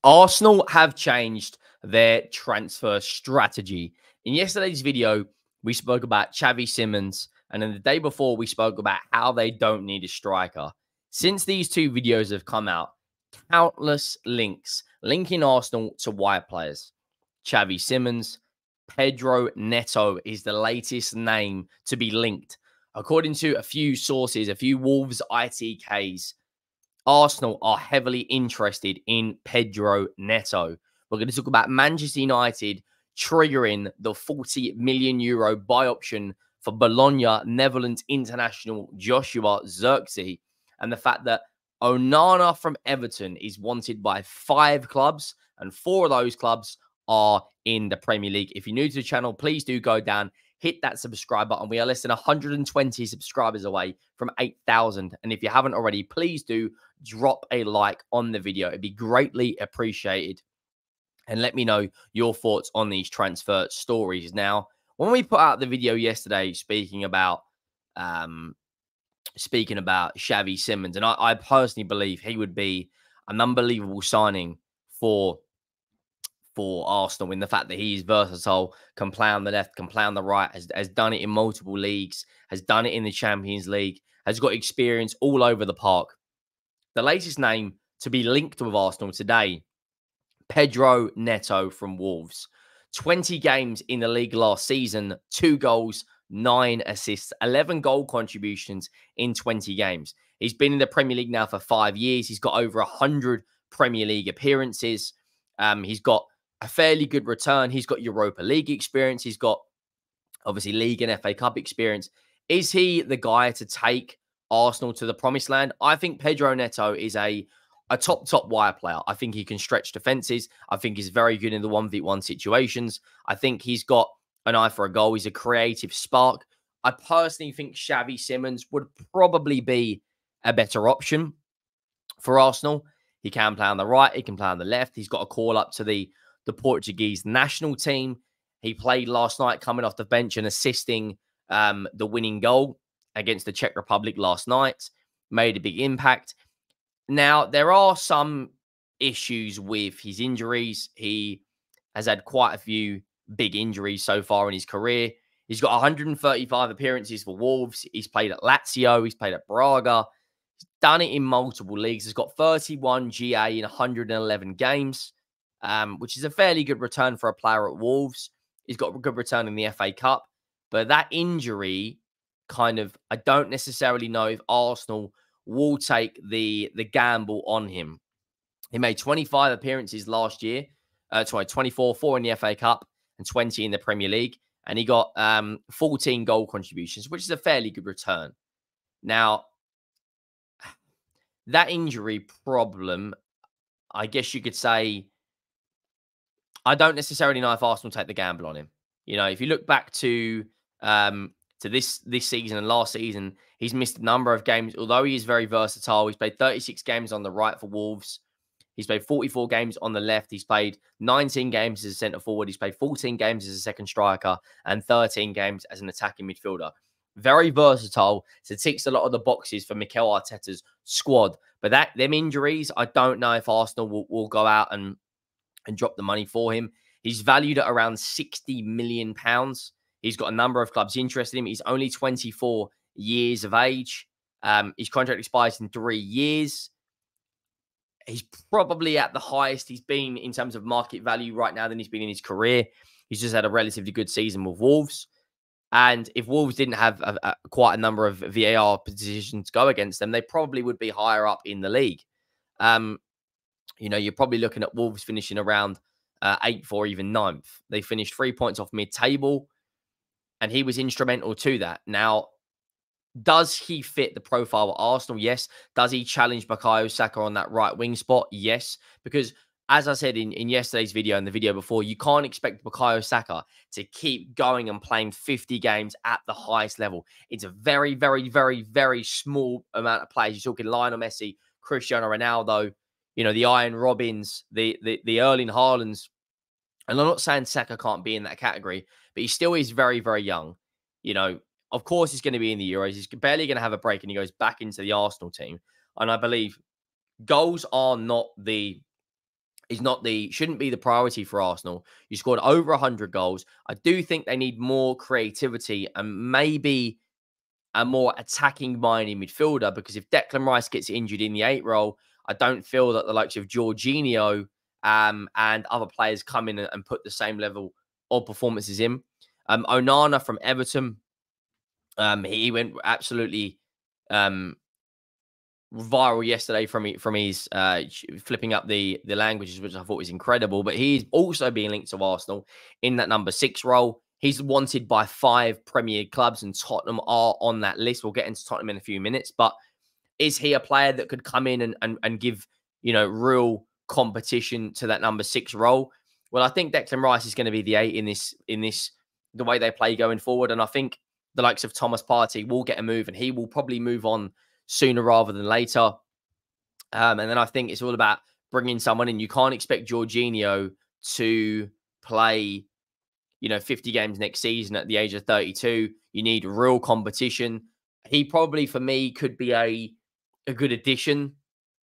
Arsenal have changed their transfer strategy. In yesterday's video, we spoke about Xavi Simons, and then the day before, we spoke about how they don't need a striker. Since these two videos have come out, countless links linking Arsenal to wide players. Xavi Simons, Pedro Neto is the latest name to be linked. According to a few sources, a few Wolves ITKs, Arsenal are heavily interested in Pedro Neto. We're going to talk about Manchester United triggering the 40 million euro buy option for Bologna Netherlands international Joshua Zirkzee, and the fact that Onana from Everton is wanted by 5 clubs, and 4 of those clubs are in the Premier League. If you're new to the channel, please do go down, hit that subscribe button. We are less than 120 subscribers away from 8,000. And if you haven't already, please do drop a like on the video. It'd be greatly appreciated. And let me know your thoughts on these transfer stories. Now, when we put out the video yesterday speaking about Xavi Simons, and I personally believe he would be an unbelievable signing for Arsenal, in the fact that he's versatile, can play on the left, can play on the right, has done it in multiple leagues, has done it in the Champions League, has got experience all over the park. The latest name to be linked with Arsenal today, Pedro Neto from Wolves. 20 games in the league last season, 2 goals, 9 assists, 11 goal contributions in 20 games. He's been in the Premier League now for 5 years. He's got over 100 Premier League appearances. He's got a fairly good return. He's got Europa League experience. He's got, obviously, League and FA Cup experience. Is he the guy to take Arsenal to the promised land? I think Pedro Neto is a top wire player. I think he can stretch defenses. I think he's very good in the 1v1 situations. I think he's got an eye for a goal. He's a creative spark. I personally think Xavi Simons would probably be a better option for Arsenal. He can play on the right. He can play on the left. He's got a call up to the Portuguese national team. He played last night coming off the bench and assisting the winning goal against the Czech Republic last night. Made a big impact. Now, there are some issues with his injuries. He has had quite a few big injuries so far in his career. He's got 135 appearances for Wolves. He's played at Lazio. He's played at Braga. He's done it in multiple leagues. He's got 31 GA in 111 games, which is a fairly good return for a player at Wolves. He's got a good return in the FA Cup. But that injury I don't necessarily know if Arsenal will take the gamble on him. He made 25 appearances last year. 24, 4 in the FA Cup and 20 in the Premier League. And he got 14 goal contributions, which is a fairly good return. Now, that injury problem, I guess you could say, I don't necessarily know if Arsenal take the gamble on him. You know, if you look back to this season and last season, he's missed a number of games. Although he is very versatile, he's played 36 games on the right for Wolves. He's played 44 games on the left. He's played 19 games as a centre forward. He's played 14 games as a second striker and 13 games as an attacking midfielder. Very versatile. So it ticks a lot of the boxes for Mikel Arteta's squad. But them injuries, I don't know if Arsenal will go out and drop the money for him. He's valued at around £60 million. He's got a number of clubs interested in him. He's only 24 years of age. His contract expires in 3 years. He's probably at the highest he's been in terms of market value right now than he's been in his career. He's just had a relatively good season with Wolves. And if Wolves didn't have quite a number of VAR positions to go against them, they probably would be higher up in the league. You know, you're probably looking at Wolves finishing around 8th or even 9th. They finished 3 points off mid-table, and he was instrumental to that. Now, does he fit the profile of Arsenal? Yes. Does he challenge Bukayo Saka on that right wing spot? Yes. Because, as I said in yesterday's video and the video before, you can't expect Bukayo Saka to keep going and playing 50 games at the highest level. It's a very, very, very, very small amount of players. You're talking Lionel Messi, Cristiano Ronaldo, you know, the Iron Robins, the Erling Haalands. And I'm not saying Saka can't be in that category, but he still is very, very young. You know, of course, he's going to be in the Euros. He's barely going to have a break, and he goes back into the Arsenal team. And I believe goals are not the shouldn't be the priority for Arsenal. You scored over 100 goals. I do think they need more creativity and maybe a more attacking minded midfielder, because if Declan Rice gets injured in the 8 role, I don't feel that the likes of Jorginho and other players come in and put the same level of performances in. Onana from Everton, he went absolutely um, viral yesterday from his flipping up the languages, which I thought was incredible. But he's also being linked to Arsenal in that number 6 role. He's wanted by 5 Premier clubs, and Tottenham are on that list. We'll get into Tottenham in a few minutes, but is he a player that could come in and give, real competition to that number 6 role? Well, I think Declan Rice is going to be the 8 in this the way they play going forward, and I think the likes of Thomas Partey will get a move, and he will probably move on sooner rather than later. And then I think it's all about bringing someone in. You can't expect Jorginho to play 50 games next season at the age of 32. You need real competition. He probably, for me, could be a good addition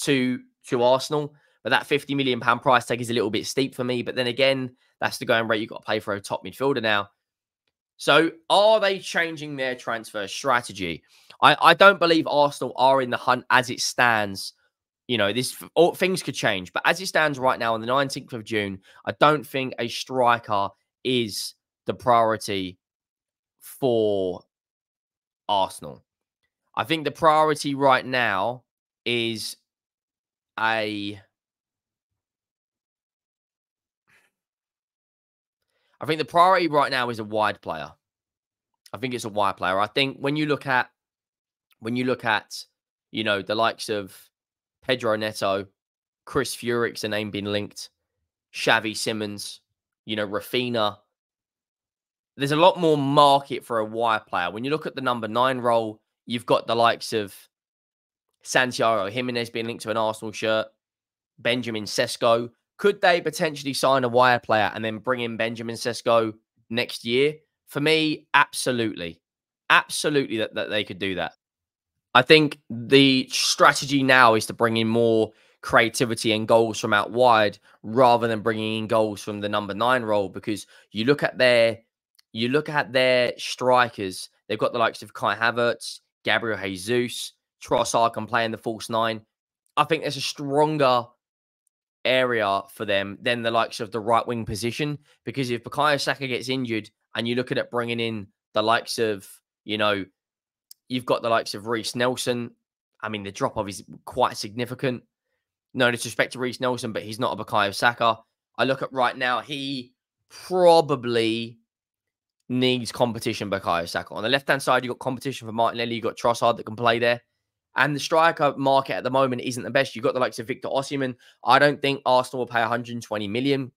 to Arsenal. But that £50 million price tag is a little bit steep for me. But then again, that's the going rate you've got to pay for a top midfielder now. So are they changing their transfer strategy? I don't believe Arsenal are in the hunt as it stands. Things could change. But as it stands right now on the 19th of June, I don't think a striker is the priority for Arsenal. I think the priority right now is I think the priority right now is a wide player. I think it's a wide player. I think when you look at the likes of Pedro Neto, Chris Furyk's a name being linked, Xavi Simons, Rafinha. There's a lot more market for a wide player. When you look at the number 9 role, you've got the likes of Santiago Jimenez being linked to an Arsenal shirt, Benjamin Sesko. Could they potentially sign a wide player and then bring in Benjamin Sesko next year? For me, absolutely. Absolutely that they could do that. I think the strategy now is to bring in more creativity and goals from out wide rather than bringing in goals from the number 9 role, because you look at their strikers, they've got the likes of Kai Havertz, Gabriel Jesus, Trossard can play in the false 9. I think there's a stronger area for them than the likes of the right wing position, because if Bukayo Saka gets injured and you look at it bringing in the likes of, you've got the likes of Reece Nelson. I mean, the drop-off is quite significant. No disrespect to Reece Nelson, but he's not a Bukayo Saka. I look at right now, he probably needs competition, Bukayo Saka. On the left-hand side, you've got competition for Martinelli. You've got Trossard that can play there. And the striker market at the moment isn't the best. You've got the likes of Victor Osimhen. I don't think Arsenal will pay 120 million.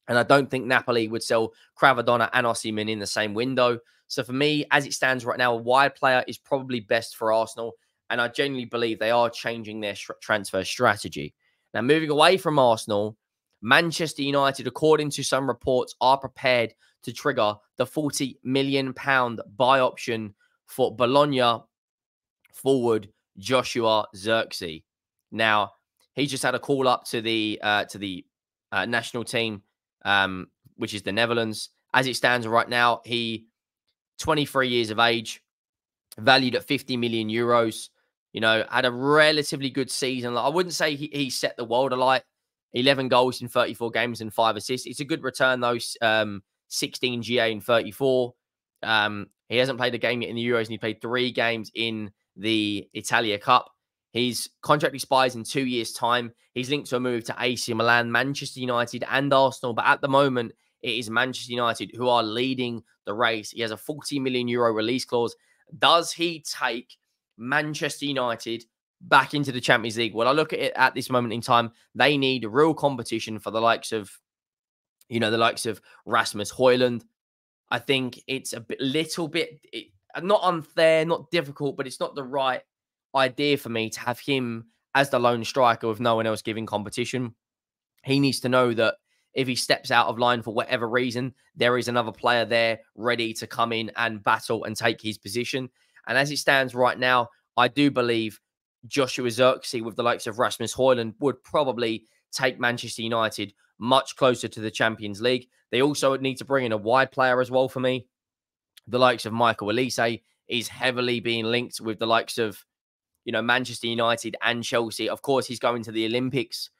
And I don't think Napoli would sell Cravadonna and Osimhen in the same window. So for me, as it stands right now, a wide player is probably best for Arsenal. And I genuinely believe they are changing their transfer strategy. Now, moving away from Arsenal, Manchester United, according to some reports, are prepared to trigger the £40 million buy option for Bologna forward Joshua Zirkzee. Now, he just had a call up to the national team, which is the Netherlands. As it stands right now, he 23 years of age, valued at 50 million euros. Had a relatively good season. I wouldn't say he set the world alight. 11 goals in 34 games and 5 assists. It's a good return, though. 16 GA in 34. He hasn't played a game yet in the Euros, and he played 3 games in the Italia Cup. His contract expires in 2 years' time. He's linked to a move to AC Milan, Manchester United, and Arsenal. But at the moment, it is Manchester United who are leading the race. He has a €40 million release clause. Does he take Manchester United back into the Champions League? Well, I look at it at this moment in time. They need real competition for the likes of, Rasmus Højlund. I think it's little bit not unfair, not difficult, but it's not the right idea for me to have him as the lone striker with no one else giving competition. He needs to know that if he steps out of line for whatever reason, there is another player there ready to come in and battle and take his position. And as it stands right now, I do believe Joshua Zirkzee with the likes of Rasmus Højlund would probably take Manchester United much closer to the Champions League. They also need to bring in a wide player as well for me. The likes of Michael Olise is heavily being linked with the likes of, Manchester United and Chelsea. Of course, he's going to the Olympics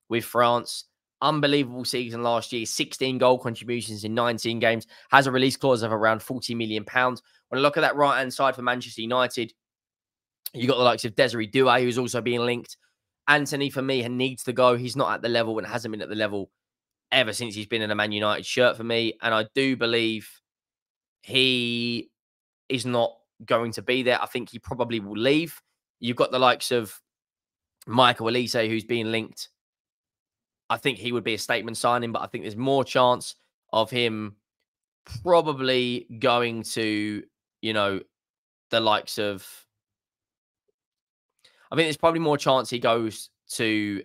with France. Unbelievable season last year, 16 goal contributions in 19 games, has a release clause of around £40 million. When I look at that right-hand side for Manchester United, you got the likes of Desiree Doué, who's also being linked. Anthony, for me, needs to go. He's not at the level and hasn't been at the level ever since he's been in a Man United shirt for me. And I do believe he is not going to be there. I think he probably will leave. You've got the likes of Michael Olise, who's being linked. I think he would be a statement signing, but I think there's more chance of him probably going to, the likes of, I think there's probably more chance he goes to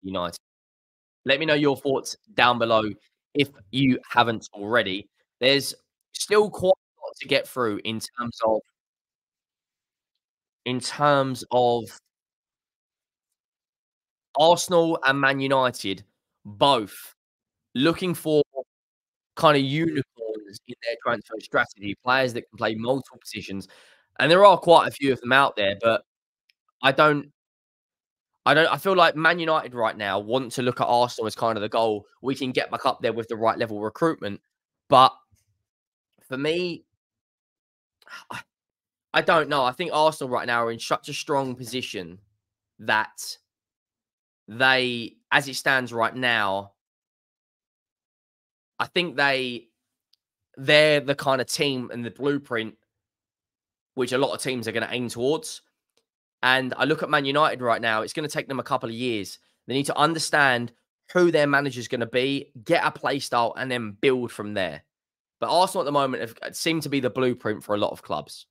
United. Let me know your thoughts down below if you haven't already. There's still quite a lot to get through in terms of Arsenal and Man United both looking for kind of unicorns in their transfer strategy, players that can play multiple positions. And there are quite a few of them out there, but I don't I feel like Man United right now want to look at Arsenal as kind of the goal. We can get back up there with the right level recruitment. But for me, I, I don't know. I think Arsenal right now are in such a strong position that as it stands right now, I think they're the kind of team and the blueprint which a lot of teams are going to aim towards. And I look at Man United right now, it's going to take them a couple of years. They need to understand who their manager is going to be, get a play style, and then build from there. But Arsenal at the moment seem to be the blueprint for a lot of clubs.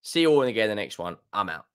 See you all again in the next one. I'm out.